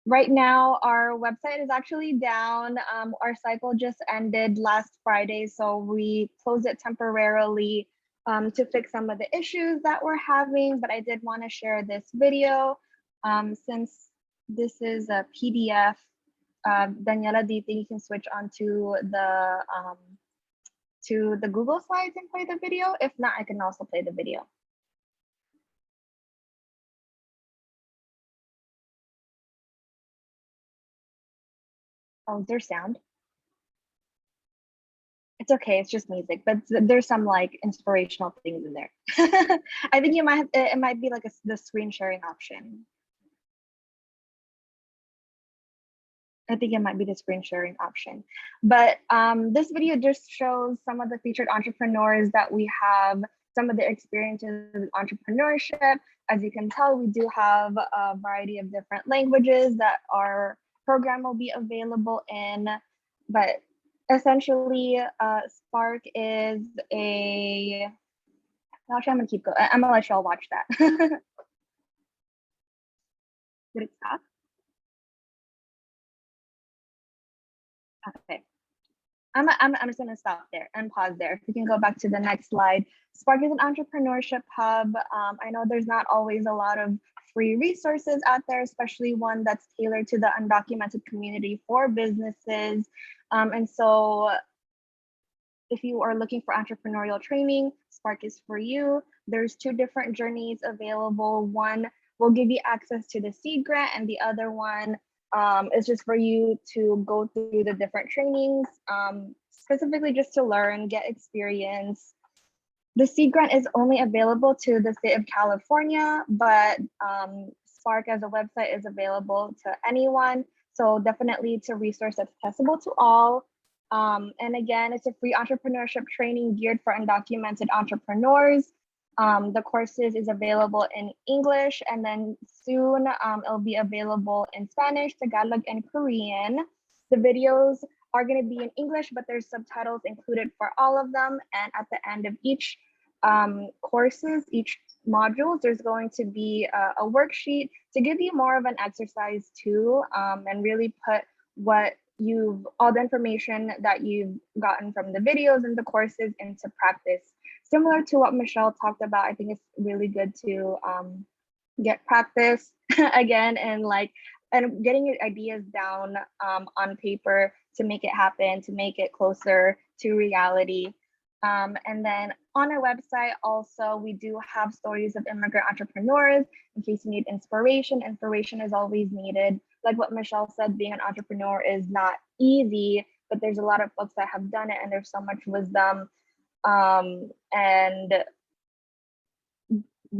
S3: Right now, our website is actually down. Our cycle just ended last Friday, so we closed it temporarily to fix some of the issues that we're having, but I did want to share this video since this is a PDF. Daniela, do you think you can switch on to the Google Slides and play the video? If not, I can also play the video. Oh, there's sound. It's okay, it's just music, but there's some like inspirational things in there. I think it might be like the screen sharing option. I think it might be the screen sharing option. But this video just shows some of the featured entrepreneurs that we have, some of the experiences with entrepreneurship. As you can tell, we do have a variety of different languages that our program will be available in. But essentially, Spark is a, actually, I'm gonna keep going. I'm gonna let y'all watch that. Did it stop? Okay. I'm just gonna stop there and pause there. If we can go back to the next slide. Spark is an entrepreneurship hub. I know there's not always a lot of free resources out there, especially one that's tailored to the undocumented community for businesses. And so if you are looking for entrepreneurial training, Spark is for you. There's two different journeys available. One will give you access to the seed grant, and the other one is just for you to go through the different trainings, specifically just to learn, get experience. The seed grant is only available to the state of California, but Spark as a website is available to anyone. So definitely it's a resource that's accessible to all. And again, it's a free entrepreneurship training geared for undocumented entrepreneurs. The courses is available in English, and then soon it'll be available in Spanish, Tagalog, and Korean. The videos are going to be in English, but there's subtitles included for all of them. And at the end of each courses, each modules, there's going to be a worksheet to give you more of an exercise too, and really put all the information that you've gotten from the videos and the courses into practice. Similar to what Michelle talked about, I think it's really good to get practice again and getting your ideas down on paper to make it happen, to make it closer to reality. And then on our website also, we do have stories of immigrant entrepreneurs in case you need inspiration. Inspiration is always needed. Like what Michelle said, being an entrepreneur is not easy, but there's a lot of folks that have done it, and there's so much wisdom and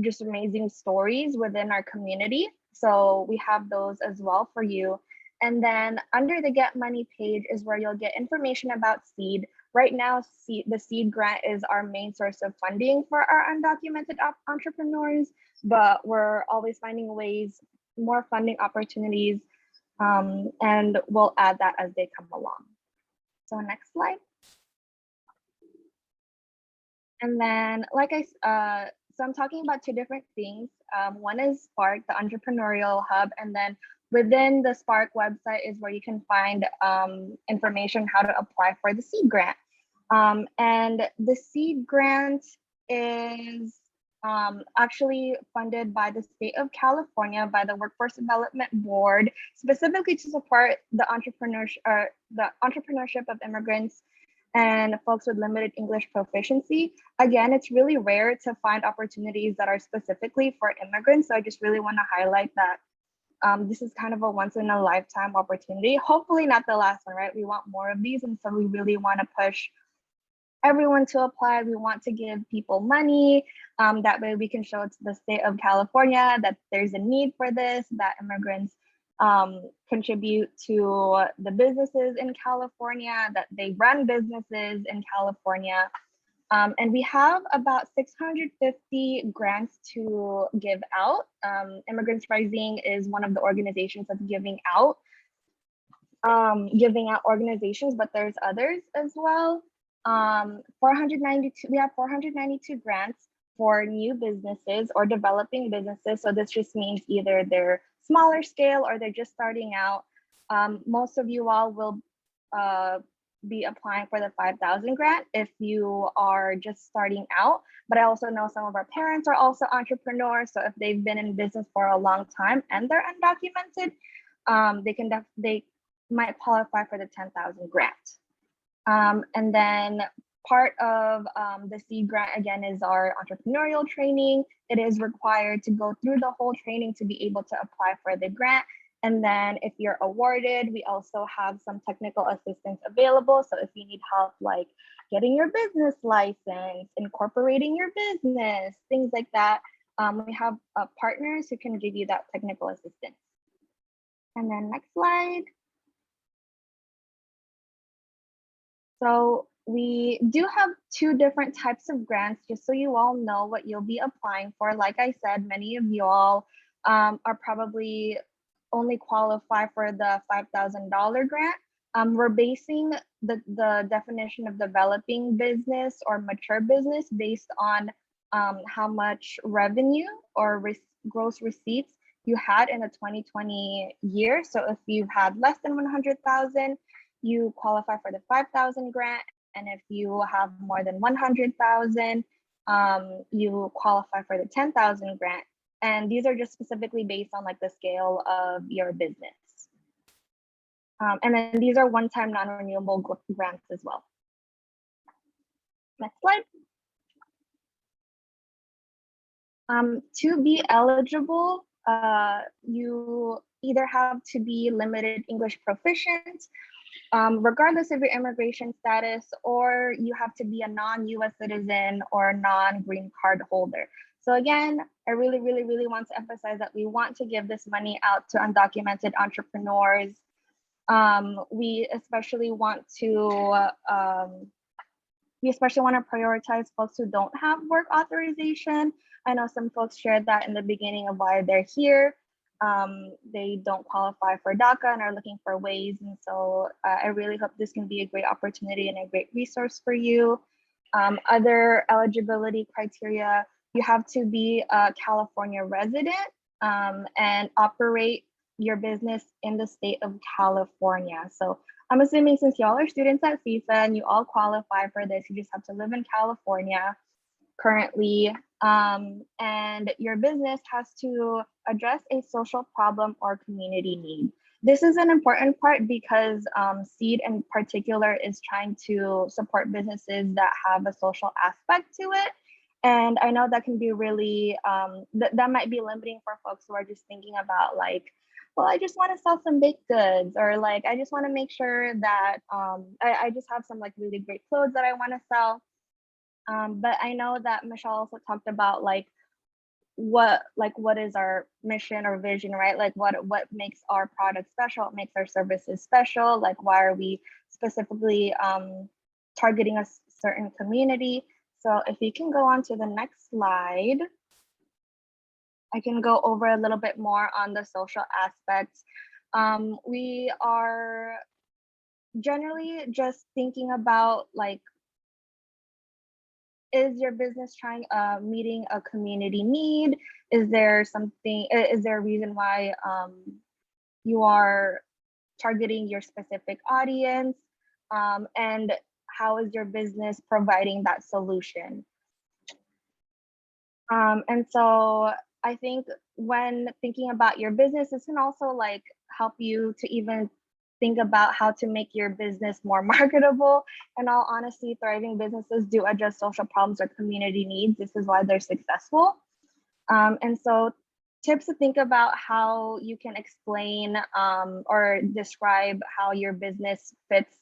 S3: just amazing stories within our community. So we have those as well for you. And then under the Get Money page is where you'll get information about seed. Right now, the seed grant is our main source of funding for our undocumented entrepreneurs, but we're always finding ways, more funding opportunities, and we'll add that as they come along. So next slide. And then, so I'm talking about two different things. One is Spark, the entrepreneurial hub, and then within the Spark website is where you can find information how to apply for the seed grant. And the seed grant is actually funded by the state of California, by the Workforce Development Board, specifically to support the entrepreneurship of immigrants and folks with limited English proficiency. Again, it's really rare to find opportunities that are specifically for immigrants. So I just really want to highlight that this is kind of a once in a lifetime opportunity. Hopefully not the last one, right? We want more of these. And so we really want to push everyone to apply. We want to give people money. That way we can show it to the state of California that there's a need for this, that immigrants contribute to the businesses in California, that they run businesses in California. And we have about 650 grants to give out. Immigrants Rising is one of the organizations that's giving out organizations, but there's others as well. 492, we have 492 grants for new businesses or developing businesses. So this just means either they're smaller scale or they're just starting out. Most of you all will be applying for the 5,000 grant if you are just starting out. But I also know some of our parents are also entrepreneurs. So if they've been in business for a long time and they're undocumented, they might qualify for the 10,000 grant. And then part of the seed grant, again, is our entrepreneurial training. It is required to go through the whole training to be able to apply for the grant. And then if you're awarded, we also have some technical assistance available. So if you need help, like getting your business license, incorporating your business, things like that, we have partners who can give you that technical assistance. And then next slide. So we do have two different types of grants, just so you all know what you'll be applying for. Like I said, many of you all are probably only qualify for the $5,000 grant. We're basing the definition of developing business or mature business based on how much revenue or gross receipts you had in the 2020 year. So if you've had less than 100,000, you qualify for the 5,000 grant. And if you have more than 100,000, you qualify for the 10,000 grant. And these are just specifically based on like the scale of your business. And then these are one-time non-renewable grants as well. Next slide. To be eligible, you either have to be limited English proficient, regardless of your immigration status, or you have to be a non-US citizen or non-green card holder. So again, I really want to emphasize that we want to give this money out to undocumented entrepreneurs. We especially want to prioritize folks who don't have work authorization. I know some folks shared that in the beginning of why they're here. They don't qualify for DACA and are looking for ways. And so I really hope this can be a great opportunity and a great resource for you. Other eligibility criteria, you have to be a California resident and operate your business in the state of California. So I'm assuming since y'all are students at CSUN, you all qualify for this. You just have to live in California currently. And your business has to address a social problem or community need. This is an important part because SEED in particular is trying to support businesses that have a social aspect to it. And I know that can be really, that might be limiting for folks who are just thinking about like, well, I just want to sell some baked goods, or like, I just want to make sure that I just have some like really great clothes that I want to sell. But I know that Michelle also talked about like what is our mission or vision, right? Like what makes our product special, what makes our services special, like why are we specifically targeting a certain community. So if you can go on to the next slide, I can go over a little bit more on the social aspects. We are generally just thinking about, like, is your business trying meeting a community need? Is there a reason why you are targeting your specific audience? And how is your business providing that solution? And so I think when thinking about your business, this can also like help you to even think about how to make your business more marketable. In all honesty, thriving businesses do address social problems or community needs. This is why they're successful. And so tips to think about how you can explain or describe how your business fits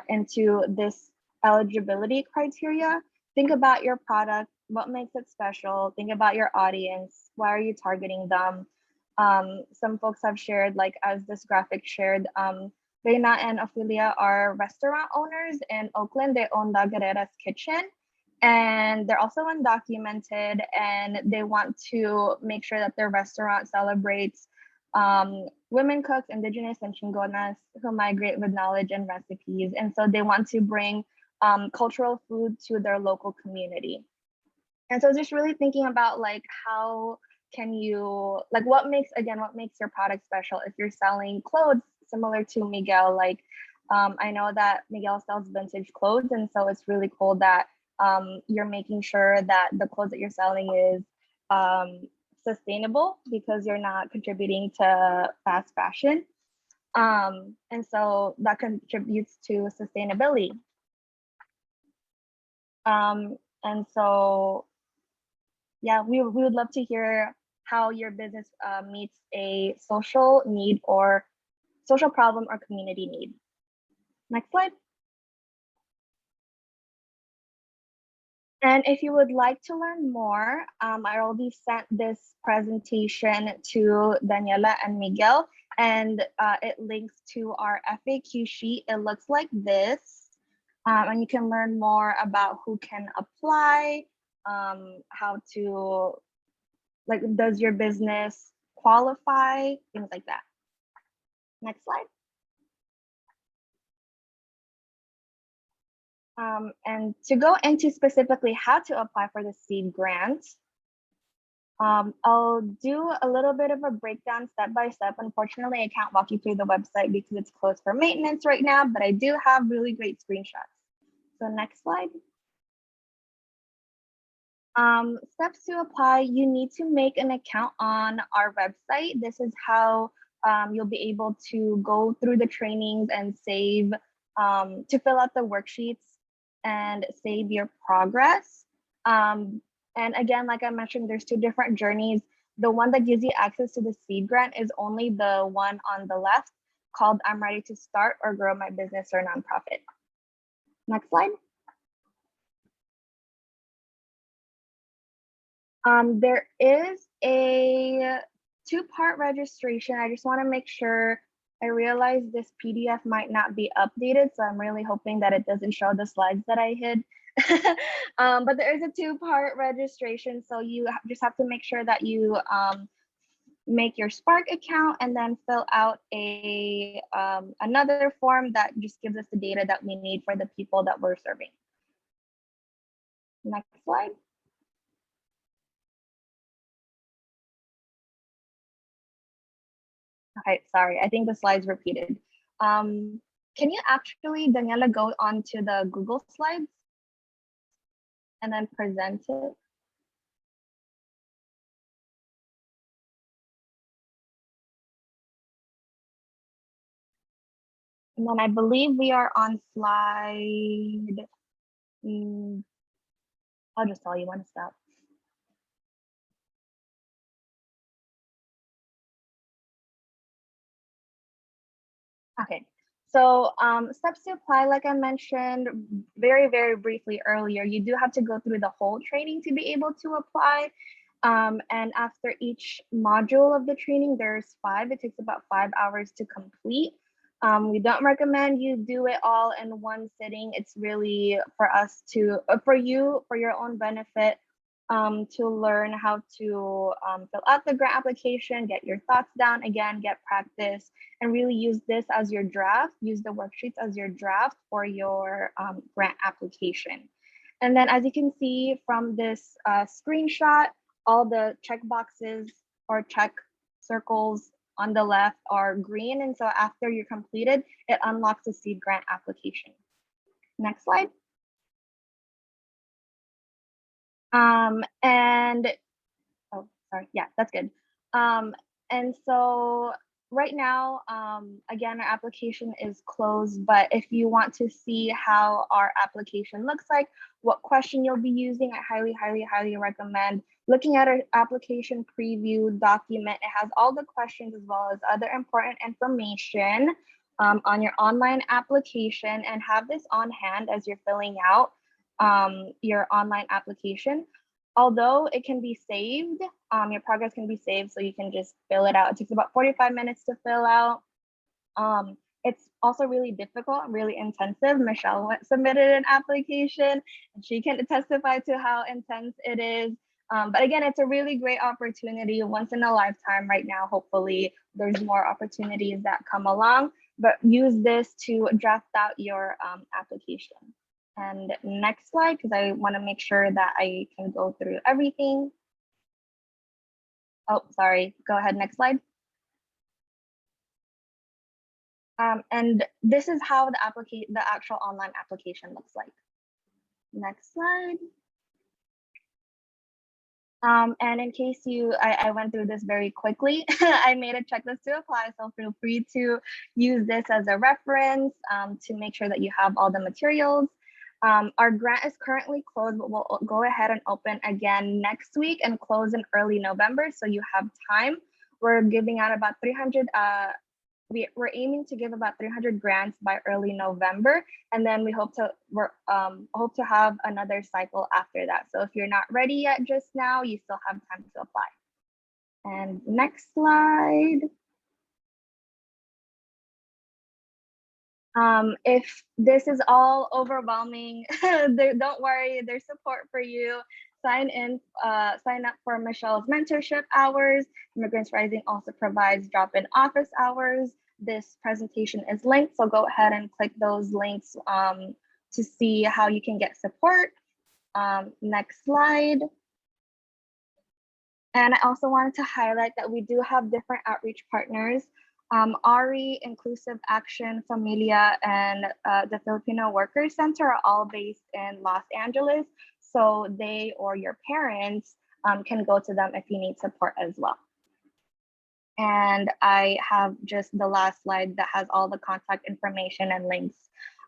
S3: into this eligibility criteria. Think about your product, what makes it special, think about your audience, why are you targeting them? Some folks have shared, like as this graphic shared, Reina and Ophelia are restaurant owners in Oakland. They own La Guerrera's Kitchen, and they're also undocumented, and they want to make sure that their restaurant celebrates women cooks, indigenous, and chingonas who migrate with knowledge and recipes. And so they want to bring cultural food to their local community. And so just really thinking about like how can you, like what makes your product special? If you're selling clothes similar to Miguel, like I know that Miguel sells vintage clothes, and so it's really cool that you're making sure that the clothes that you're selling is sustainable, because you're not contributing to fast fashion. And so that contributes to sustainability. And so, yeah, we would love to hear how your business meets a social need or social problem or community need. Next slide. And if you would like to learn more, I already sent this presentation to Daniela and Miguel, and it links to our FAQ sheet. It looks like this, and you can learn more about who can apply, how to, like, does your business qualify, things like that. Next slide. And to go into specifically how to apply for the seed grant, I'll do a little bit of a breakdown step by step. Unfortunately, I can't walk you through the website because it's closed for maintenance right now, but I do have really great screenshots. So next slide. Steps to apply, you need to make an account on our website. This is how you'll be able to go through the trainings and save, to fill out the worksheets and save your progress. And again, like I mentioned, there's two different journeys. The one that gives you access to the seed grant is only the one on the left, called I'm Ready to Start or Grow My Business or Nonprofit. Next slide. There is a two-part registration. I just want to make sure. I realize this PDF might not be updated, so I'm really hoping that it doesn't show the slides that I hid. But there is a two-part registration, so you just have to make sure that you make your Spark account and then fill out a another form that just gives us the data that we need for the people that we're serving. Next slide. Okay, sorry, I think the slides repeated. Can you actually, Daniela, go on to the Google slides and then present it? And then I believe we are on slide, I'll just tell you when to stop. Okay, so steps to apply, like I mentioned very, very briefly earlier, you do have to go through the whole training to be able to apply. And after each module of the training, there's 5. It takes about 5 hours to complete. We don't recommend you do it all in one sitting. It's really for us to, for you, for your own benefit, to learn how to fill out the grant application, get your thoughts down again, get practice, and really use this as your draft, use the worksheets as your draft for your grant application. And then as you can see from this screenshot, all the check boxes or check circles on the left are green. And so after you're completed, it unlocks the seed grant application. Next slide. And oh, sorry, yeah, that's good. And so right now, again, our application is closed, but if you want to see how our application looks like, what question you'll be using, I highly recommend looking at our application preview document. It has all the questions as well as other important information on your online application, and have this on hand as you're filling out your online application. Although it can be saved, your progress can be saved, so you can just fill it out. It takes about 45 minutes to fill out. It's also really difficult and really intensive. Michelle submitted an application, and she can testify to how intense it is. But again, it's a really great opportunity, once in a lifetime right now. Hopefully there's more opportunities that come along, but use this to draft out your application. And next slide, because I want to make sure that I can go through everything. Oh, sorry, go ahead, next slide. And this is how the actual online application looks like. Next slide. And in case I went through this very quickly, I made a checklist to apply, so feel free to use this as a reference to make sure that you have all the materials. Our grant is currently closed, but we'll go ahead and open again next week and close in early November, so you have time. We're giving out about 300, we're aiming to give about 300 grants by early November, and then we hope to have another cycle after that. So if you're not ready yet just now, you still have time to apply. And next slide. If this is all overwhelming, don't worry, there's support for you. Sign up for Michelle's mentorship hours. Immigrants Rising also provides drop-in office hours. This presentation is linked, so go ahead and click those links to see how you can get support. Next slide. And I also wanted to highlight that we do have different outreach partners. ARI, Inclusive Action, Familia, and the Filipino Workers Center are all based in Los Angeles. So they or your parents can go to them if you need support as well. And I have just the last slide that has all the contact information and links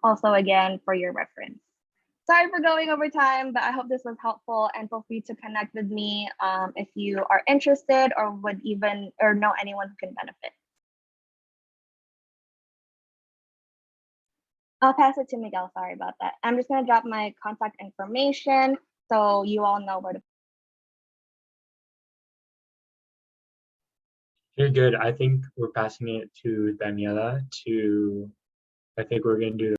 S3: also, again, for your reference. Sorry for going over time, but I hope this was helpful, and feel free to connect with me if you are interested or would even know anyone who can benefit. I'll pass it to Miguel. Sorry about that. I'm just going to drop my contact information so you all know where to.
S2: You're good. I think we're passing it to Daniela I think we're going to do